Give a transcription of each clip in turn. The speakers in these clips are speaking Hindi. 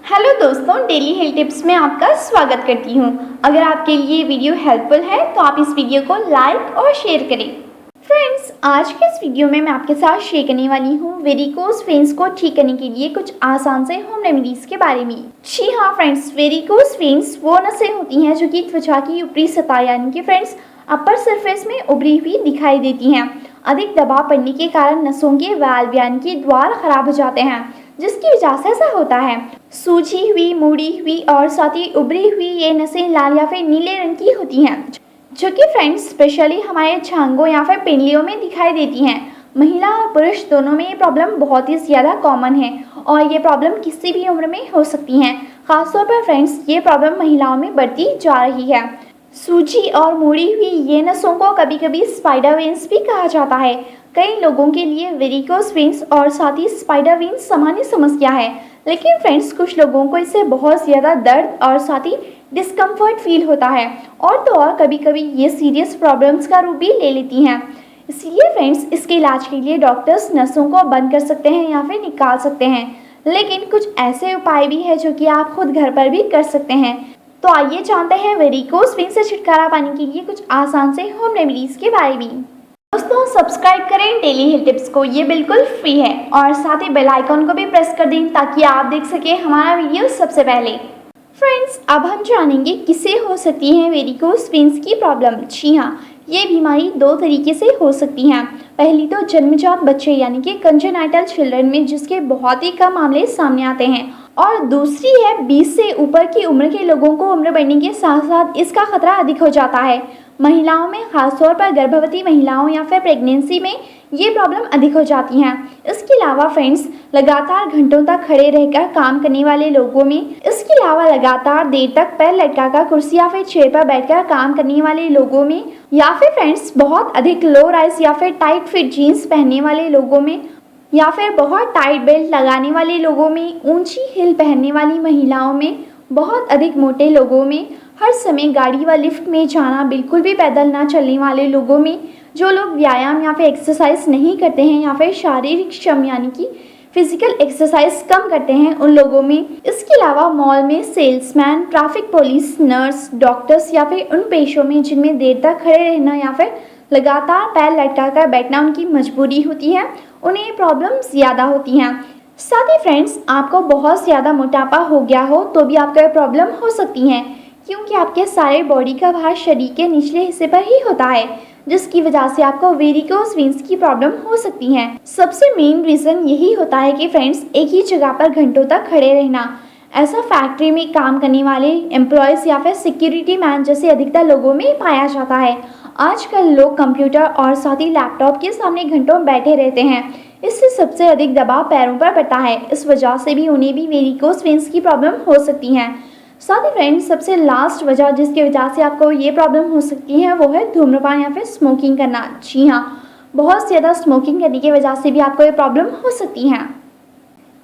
हेलो दोस्तों, डेली हेल्थ टिप्स में आपका स्वागत करती हूँ। अगर आपके लिए वीडियो हेल्पफुल है तो आप इस वीडियो को लाइक और शेयर करें। फ्रेंड्स, आज के इस वीडियो में मैं आपके साथ शेयर करने वाली हूँ वेरिकोज वेन्स को ठीक करने के लिए कुछ आसान से होम रेमेडीज के बारे में। जी हाँ फ्रेंड्स, वेरिकोज वेन्स वो नसें होती हैं जो कि त्वचा की ऊपरी सतह यानी कि फ्रेंड्स अपर सरफेस में उभरी हुई दिखाई देती हैं। अधिक दबाव पड़ने के कारण नसों के वाल्व यानी कि द्वार खराब हो जाते हैं, जिसकी वजह से ऐसा होता है। सूजी हुई, मुड़ी हुई और साथ ही उभरी हुई ये नसें लाल या फिर नीले रंग की होती हैं, जो कि फ्रेंड्स स्पेशली हमारे छांगों या फिर पिंडलियों में दिखाई देती हैं। महिला और पुरुष दोनों में ये प्रॉब्लम बहुत ही ज़्यादा कॉमन है और ये प्रॉब्लम किसी भी उम्र में हो सकती हैं। खासतौर पर फ्रेंड्स ये प्रॉब्लम महिलाओं में बढ़ती जा रही है। सूजी और मुड़ी हुई ये नसों को कभी कभी स्पाइडर वेन्स भी कहा जाता है। कई लोगों के लिए वेरिकोज वेन्स और साथ ही स्पाइडर वेन्स सामान्य समस्या है, लेकिन फ्रेंड्स कुछ लोगों को इससे बहुत ज़्यादा दर्द और साथ ही डिस्कम्फर्ट फील होता है और तो और कभी कभी ये सीरियस प्रॉब्लम्स का रूप भी ले लेती हैं। इसलिए फ्रेंड्स इसके इलाज के लिए डॉक्टर्स नसों को बंद कर सकते हैं या फिर निकाल सकते हैं, लेकिन कुछ ऐसे उपाय भी है जो कि आप खुद घर पर भी कर सकते हैं। तो आइए जानते हैं वेरिकोज वेन्स से छुटकारा पाने के लिए कुछ आसान से होम रेमेडीज के बारे में। दोस्तों, सब्सक्राइब करें डेली हेल्थ टिप्स को, ये बिल्कुल फ्री है और साथ ही बेल आइकन को भी प्रेस कर दें ताकि आप देख सकें हमारा वीडियो सबसे पहले। फ्रेंड्स, अब हम जानेंगे किससे हो सकती है वेरिकोज वेन्स की प्रॉब्लम। जी हाँ, ये बीमारी दो तरीके से हो सकती हैं। पहली तो जन्मजात बच्चे यानी कि कंजेनाइटल चिल्ड्रन में, जिसके बहुत ही कम मामले सामने आते हैं, और दूसरी है 20 से ऊपर की उम्र के लोगों को उम्र बढ़ने के साथ साथ इसका खतरा अधिक हो जाता है। महिलाओं में, खासतौर पर गर्भवती महिलाओं या फिर प्रेगनेंसी में ये प्रॉब्लम अधिक हो जाती हैं। इसके अलावा फ्रेंड्स लगातार घंटों तक खड़े रहकर काम करने वाले लोगों में, इसके अलावा लगातार देर तक पैर लटकाकर कुर्सी या फिर चेयर पर बैठकर काम करने वाले लोगों में, या फिर फ्रेंड्स बहुत अधिक लो राइज या फिर टाइट फिट जीन्स पहनने वाले लोगों में, या फिर बहुत टाइट बेल्ट लगाने वाले लोगों में, ऊंची हिल पहनने वाली महिलाओं में, बहुत अधिक मोटे लोगों में, हर समय गाड़ी व लिफ्ट में जाना, बिल्कुल भी पैदल ना चलने वाले लोगों में, जो लोग व्यायाम या फिर एक्सरसाइज नहीं करते हैं या फिर शारीरिक श्रम यानी कि फिजिकल एक्सरसाइज कम करते हैं उन लोगों में। इसके अलावा मॉल में salesman, traffic police, nurse, doctors या फिर उन पेशों में जिनमें देर तक खड़े रहना या फिर लगातार पैर लटकाकर बैठना उनकी मजबूरी होती है, उन्हें ये प्रॉब्लम ज़्यादा होती हैं। साथ ही फ्रेंड्स आपको बहुत ज़्यादा मोटापा हो गया हो तो भी आपको ये प्रॉब्लम हो सकती है, क्योंकि आपके सारे बॉडी का भार शरीर के निचले हिस्से पर ही होता है, जिसकी वजह से आपको वेरिकोज वेन्स की प्रॉब्लम हो सकती है। सबसे मेन रीज़न यही होता है कि फ्रेंड्स एक ही जगह पर घंटों तक खड़े रहना। ऐसा फैक्ट्री में काम करने वाले एम्प्लॉयज़ या फिर सिक्योरिटी मैन जैसे अधिकतर लोगों में पाया जाता है। आजकल लोग कंप्यूटर और साथ ही लैपटॉप के सामने घंटों बैठे रहते हैं, इससे सबसे अधिक दबाव पैरों पर पड़ता है। इस वजह से भी उन्हें भी वेरिकोज वेन्स की प्रॉब्लम हो सकती है। साथ ही फ्रेंड्स सबसे लास्ट वजह जिसकी वजह से आपको ये प्रॉब्लम हो सकती है वो है धूम्रपान या फिर स्मोकिंग करना। जी हाँ, बहुत ज़्यादा स्मोकिंग करने की वजह से भी आपको ये प्रॉब्लम हो सकती है।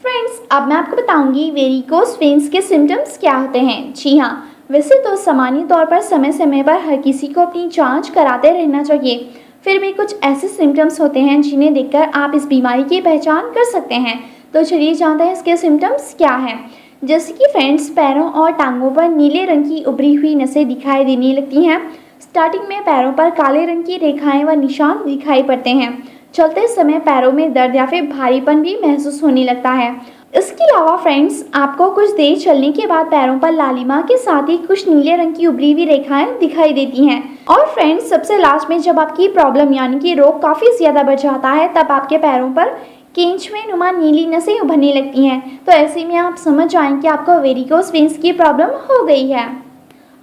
फ्रेंड्स, अब मैं आपको बताऊंगी वेरिकोज वेन्स के सिम्टम्स क्या होते हैं। जी हाँ, वैसे तो सामान्य तौर पर समय समय पर हर किसी को अपनी जांच कराते रहना चाहिए, फिर भी कुछ ऐसे सिम्टम्स होते हैं जिन्हें देखकर आप इस बीमारी की पहचान कर सकते हैं। तो चलिए जानते हैं इसके सिम्टम्स क्या हैं। जैसे कि फ्रेंड्स पैरों और टांगों पर नीले रंग की उभरी हुई नसें दिखाई देने लगती हैं। स्टार्टिंग में पैरों पर काले रंग की रेखाएं व निशान दिखाई पड़ते हैं। चलते समय पैरों में दर्द या फिर भारीपन भी महसूस होने लगता है। इसके अलावा फ्रेंड्स आपको कुछ देर चलने के बाद पैरों पर लालिमा के साथ ही कुछ नीले रंग की उभरी हुई रेखाएं दिखाई देती हैं। और फ्रेंड्स सबसे लास्ट में जब आपकी प्रॉब्लम यानी कि रोग काफ़ी ज़्यादा बढ़ जाता है, तब आपके पैरों पर केंचुए नुमा नीली नसें उभरने लगती हैं। तो ऐसे में आप समझ जाएं कि आपको वेरिकोज वेन्स की प्रॉब्लम हो गई है।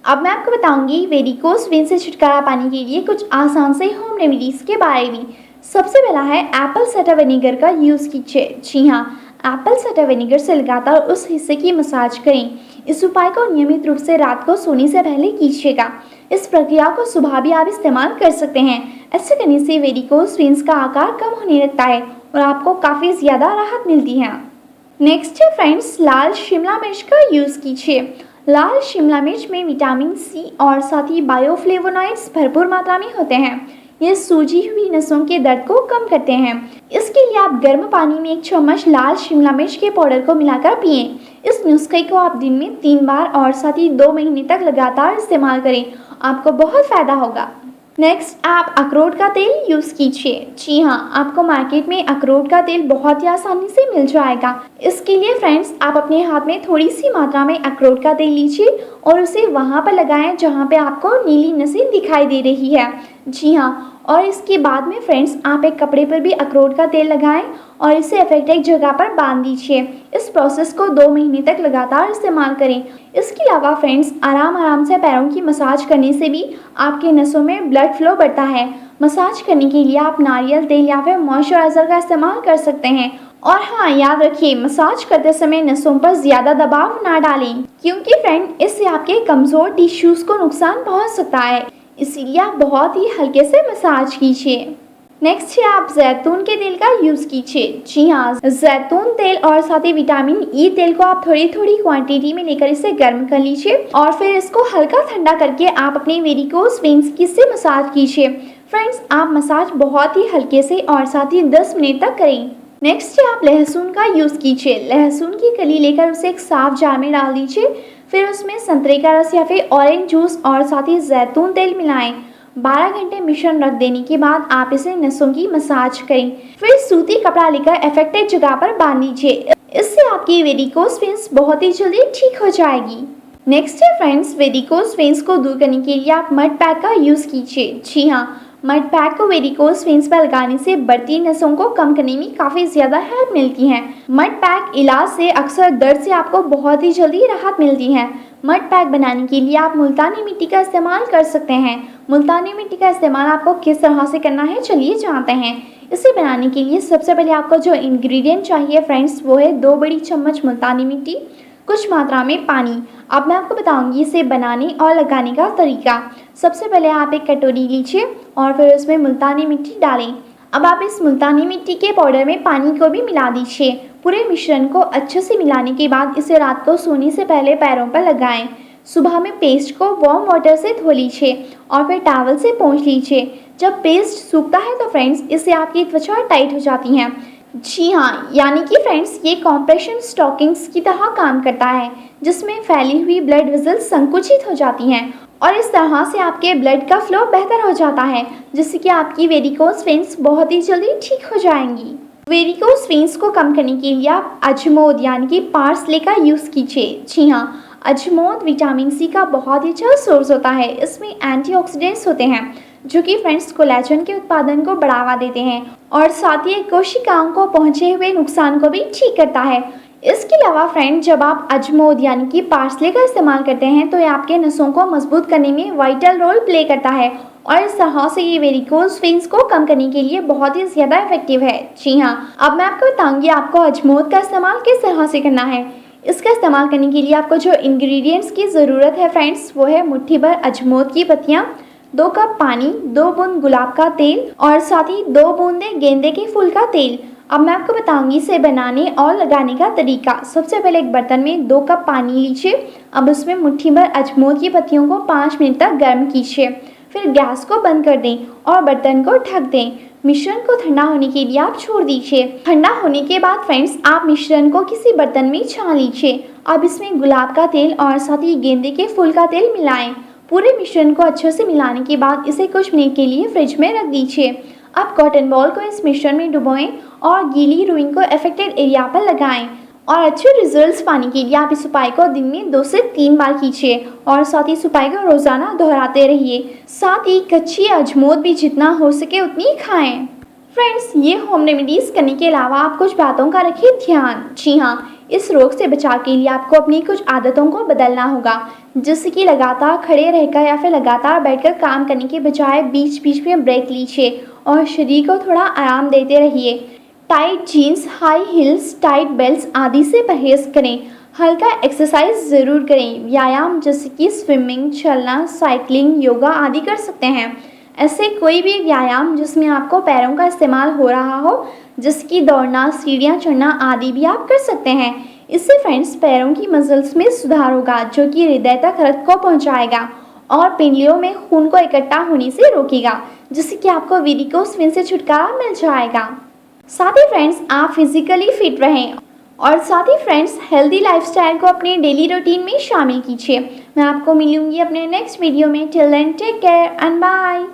अब मैं आपको बताऊंगी वेरिकोज वेन्स से छुटकारा पाने के लिए कुछ आसान से होम रेमेडीज़ के बारे में। सबसे पहला है एप्पल साइडर विनेगर का यूज़ कीजिए। जी हाँ, एप्पल साइडर विनेगर से लगातार उस हिस्से की मसाज करें। इस उपाय को नियमित रूप से रात को सोने से पहले कीजिएगा। इस प्रक्रिया को सुबह भी आप इस्तेमाल कर सकते हैं। ऐसे करने से वेरिकोज वेन्स का आकार कम होने लगता है और आपको काफ़ी ज़्यादा राहत मिलती है। नेक्स्ट है फ्रेंड्स लाल शिमला मिर्च का यूज़ कीजिए। लाल शिमला मिर्च में विटामिन सी और साथ ही बायोफ्लेवोनॉइड्स भरपूर मात्रा में होते हैं। ये सूजी हुई नसों के दर्द को कम करते हैं। इसके लिए आप गर्म पानी में 1 चम्मच लाल शिमला मिर्च के पाउडर को मिलाकर पिएं। इस नुस्खे को आप दिन में 3 बार और साथ ही 2 महीने तक लगातार इस्तेमाल करें, आपको बहुत फ़ायदा होगा। नेक्स्ट, आप अखरोट का तेल यूज़ कीजिए। जी हाँ, आपको मार्केट में अखरोट का तेल बहुत ही आसानी से मिल जाएगा। इसके लिए फ्रेंड्स, आप अपने हाथ में थोड़ी सी मात्रा में अखरोट का तेल लीजिए और उसे वहाँ पर लगाएं जहाँ पे आपको नीली नसें दिखाई दे रही है। जी हाँ, और इसके बाद में फ्रेंड्स, आप एक कपड़े पर भी अखरोट का तेल लगाएं और इसे अफेक्टेड जगह पर बांध दीजिए। इस प्रोसेस को 2 महीने तक लगातार इस्तेमाल करें। इसके अलावा फ्रेंड्स, आराम से पैरों की मसाज करने से भी आपके नसों में ब्लड फ्लो बढ़ता है। मसाज करने के लिए आप नारियल तेल या फिर मॉइस्चराइजर का इस्तेमाल कर सकते हैं। और हाँ, याद रखिए, मसाज करते समय नसों पर ज़्यादा दबाव ना डालें, क्योंकि फ्रेंड, इससे आपके कमज़ोर टिश्यूज़ को नुकसान पहुँच सकता है। इसीलिए आप बहुत ही हल्के से मसाज कीजिए। नेक्स्ट है, आप जैतून के तेल का यूज़ कीजिए। जी हाँ, जैतून तेल और साथ ही विटामिन ई तेल को आप थोड़ी थोड़ी क्वांटिटी में लेकर इसे गर्म कर लीजिए और फिर इसको हल्का ठंडा करके आप अपने वेरिकोज वेन्स की से मसाज कीजिए। फ्रेंड्स, आप मसाज बहुत ही हल्के से और साथ ही 10 मिनट तक करें। नेक्स्ट है, आप लहसुन का यूज़ कीजिए। लहसुन की कली लेकर उसे एक साफ जार में डाल दीजिए। फिर उसमें संतरे का रस या फिर ऑरेंज जूस और साथ ही जैतून तेल मिलाएं। 12 घंटे मिश्रण रख देने के बाद आप इसे नसों की मसाज करें। फिर सूती कपड़ा लेकर अफेक्टेड जगह पर बांध दीजिए। इससे आपकी वेरिकोज वेन्स बहुत ही जल्दी ठीक हो जाएगी। नेक्स्ट है फ्रेंड्स, वेरिकोज वेन्स को दूर करने के लिए आप मड पैक का यूज़ कीजिए। जी हाँ, मड पैक को वेरिकोज वेन्स पर लगाने से बढ़ती नसों को कम करने में काफ़ी ज़्यादा हेल्प मिलती है। मड पैक इलाज से अक्सर दर्द से आपको बहुत ही जल्दी राहत मिलती है। मड पैक बनाने के लिए आप मुल्तानी मिट्टी का इस्तेमाल कर सकते हैं। मुल्तानी मिट्टी का इस्तेमाल आपको किस तरह से करना है, चलिए जानते हैं। इसे बनाने के लिए सबसे पहले आपको जो इंग्रेडिएंट चाहिए फ्रेंड्स, वो है 2 बड़ी चम्मच मुल्तानी मिट्टी, कुछ मात्रा में पानी। अब मैं आपको बताऊंगी इसे बनाने और लगाने का तरीका। सबसे पहले आप एक कटोरी लीजिए और फिर उसमें मुल्तानी मिट्टी डालें। अब आप इस मुल्तानी मिट्टी के पाउडर में पानी को भी मिला दीजिए। पूरे मिश्रण को अच्छे से मिलाने के बाद इसे रात को सोने से पहले पैरों पर लगाएं। सुबह में पेस्ट को वार्म वाटर से धो लीजिए और फिर टॉवल से पोंछ लीजिए। जब पेस्ट सूखता है तो फ्रेंड्स, इससे आपकी त्वचा टाइट हो जाती है। जी हाँ, यानी कि फ्रेंड्स, ये कॉम्प्रेशन स्टॉकिंग्स की तरह काम करता है, जिसमें फैली हुई ब्लड वेसल्स संकुचित हो जाती हैं और इस तरह से आपके ब्लड का फ्लो बेहतर हो जाता है, जिससे कि आपकी वेरिकोज वेन्स बहुत ही जल्दी ठीक हो जाएंगी। वेरिकोज वेन्स को कम करने के लिए आप अजमोद यानी कि पार्सले का यूज़ कीजिए। जी हाँ, अजमोद विटामिन सी का बहुत ही अच्छा सोर्स होता है। इसमें एंटीऑक्सीडेंट्स होते हैं जो कि फ्रेंड्स कोलेजन के उत्पादन को बढ़ावा देते हैं और साथ ही कोशिकाओं को पहुंचे हुए नुकसान को भी ठीक करता है। इसके अलावा फ्रेंड, जब आप अजमोद यानी कि पार्सले का इस्तेमाल करते हैं तो ये आपके नसों को मजबूत करने में वाइटल रोल प्ले करता है और इस तरह से ये वेरिकोज वेन्स को कम करने के लिए बहुत ही ज़्यादा इफेक्टिव है। जी हाँ, अब मैं आपको बताऊंगी आपको अजमोद का इस्तेमाल किस तरह से करना है। इसका इस्तेमाल करने के लिए आपको जो इंग्रेडिएंट्स की ज़रूरत है फ्रेंड्स, वो है मुट्ठी भर अजमोद की पत्तियाँ, 2 कप पानी, 2 बूंद गुलाब का तेल और साथ ही 2 बूंदे गेंदे के फूल का तेल। अब मैं आपको बताऊंगी इसे बनाने और लगाने का तरीका। सबसे पहले एक बर्तन में 2 कप पानी लीजिए। अब उसमें मुट्ठी भर अजमोद की पत्तियों को 5 मिनट तक गर्म कीजिए। फिर गैस को बंद कर दें और बर्तन को ढक दें। मिश्रण को ठंडा होने के लिए आप छोड़ दीजिए। ठंडा होने के बाद फ्रेंड्स, आप मिश्रण को किसी बर्तन में छान लीजिए। अब इसमें गुलाब का तेल और साथ ही गेंदे के फूल का तेल मिलाएं। पूरे मिश्रण को अच्छे से मिलाने के बाद इसे कुछ मिनट के लिए फ्रिज में रख दीजिए। अब कॉटन बॉल को इस मिश्रण में डुबोएं और गीली रुई को अफेक्टेड एरिया पर लगाएं और अच्छे रिजल्ट्स पाने के लिए आप इस उपाय को दिन में 2 से 3 बार कीजिए और साथ ही इस उपाय को रोजाना दोहराते रहिए। साथ ही कच्ची अजमोद भी जितना हो सके उतनी खाएं। फ्रेंड्स, ये होम रेमेडीज करने के अलावा आप कुछ बातों का रखिए ध्यान। जी हाँ, इस रोग से बचाव के लिए आपको अपनी कुछ आदतों को बदलना होगा, जिससे कि लगातार खड़े रहकर या फिर लगातार बैठकर काम करने के बजाय बीच बीच में ब्रेक लीजिए और शरीर को थोड़ा आराम देते रहिए। Tight jeans, high heels, tight belts आदि से परहेज करें। हल्का एक्सरसाइज ज़रूर करें। व्यायाम जैसे कि स्विमिंग, चलना, साइकिलिंग, योगा आदि कर सकते हैं। ऐसे कोई भी व्यायाम जिसमें आपको पैरों का इस्तेमाल हो रहा हो, जैसे कि दौड़ना, सीढ़ियाँ चढ़ना आदि भी आप कर सकते हैं। इससे फ्रेंड्स पैरों की मसल्स में सुधार होगा, जो कि हृदय तक रक्त को पहुंचाएगा और पिंडलियों में खून को इकट्ठा होने से रोकेगा, जिससे कि आपको वेरिकोस वेन से छुटकारा मिल जाएगा। साथ ही फ्रेंड्स आप फिजिकली फिट रहें और साथ ही फ्रेंड्स हेल्दी लाइफस्टाइल को अपने डेली रूटीन में शामिल कीजिए। मैं आपको मिलूंगी अपने नेक्स्ट वीडियो में। Till then take care and bye.